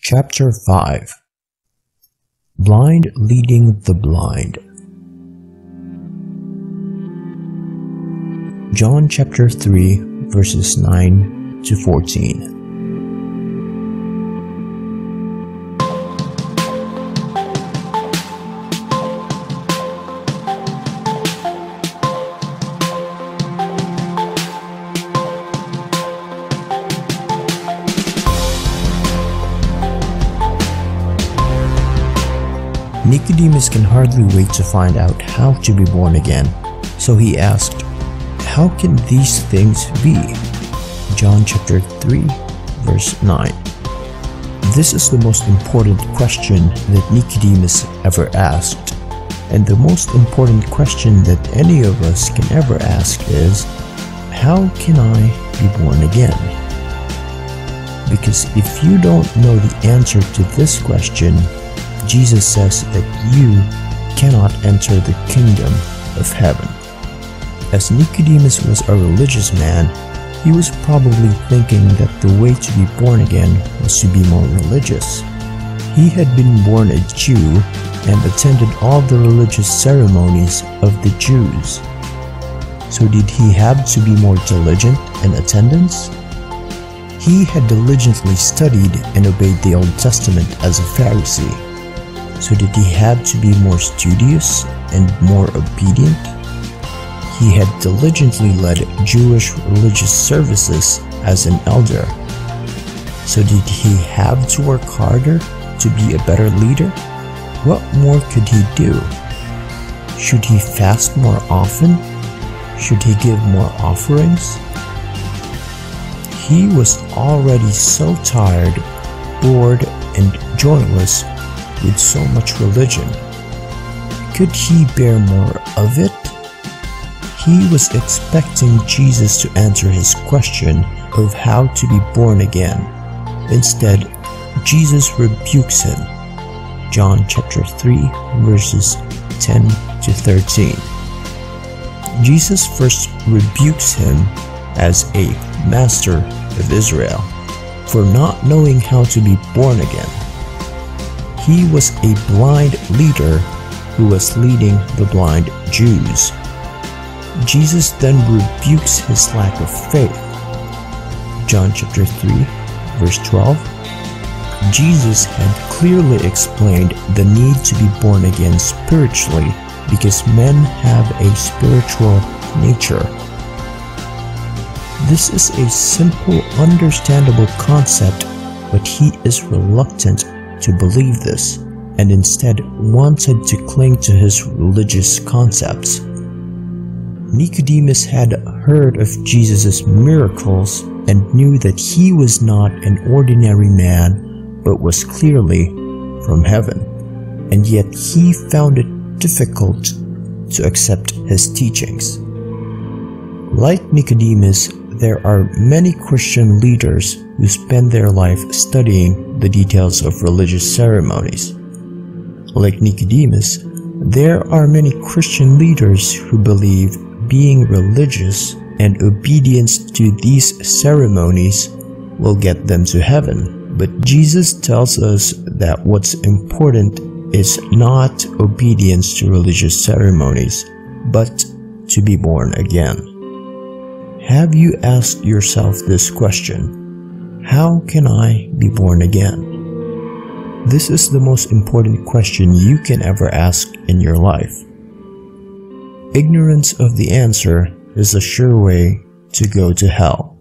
Chapter 5. Blind Leading the Blind. John chapter 3 verses 9 to 14. Nicodemus can hardly wait to find out how to be born again, so he asked, "How can these things be?" John chapter 3 verse 9. This is the most important question that Nicodemus ever asked, and the most important question that any of us can ever ask is, how can I be born again? Because if you don't know the answer to this question, Jesus says that you cannot enter the kingdom of heaven. As Nicodemus was a religious man, he was probably thinking that the way to be born again was to be more religious. He had been born a Jew and attended all the religious ceremonies of the Jews. So did he have to be more diligent in attendance? He had diligently studied and obeyed the Old Testament as a Pharisee. So did he have to be more studious and more obedient? He had diligently led Jewish religious services as an elder. So did he have to work harder to be a better leader? What more could he do? Should he fast more often? Should he give more offerings? He was already so tired, bored, and joyless with so much religion. Could he bear more of it? He was expecting Jesus to answer his question of how to be born again. Instead, Jesus rebukes him. John chapter 3 verses 10 to 13. Jesus first rebukes him as a master of Israel for not knowing how to be born again. He was a blind leader who was leading the blind Jews. Jesus then rebukes his lack of faith. John chapter 3 verse 12. Jesus had clearly explained the need to be born again spiritually because men have a spiritual nature. This is a simple, understandable concept, but he is reluctant to believe this, and instead wanted to cling to his religious concepts. Nicodemus had heard of Jesus' miracles and knew that he was not an ordinary man, but was clearly from heaven, and yet he found it difficult to accept his teachings. Like Nicodemus, there are many Christian leaders who spend their life studying the details of religious ceremonies. Like Nicodemus, there are many Christian leaders who believe being religious and obedience to these ceremonies will get them to heaven. But Jesus tells us that what's important is not obedience to religious ceremonies, but to be born again. Have you asked yourself this question? How can I be born again? This is the most important question you can ever ask in your life. Ignorance of the answer is a sure way to go to hell.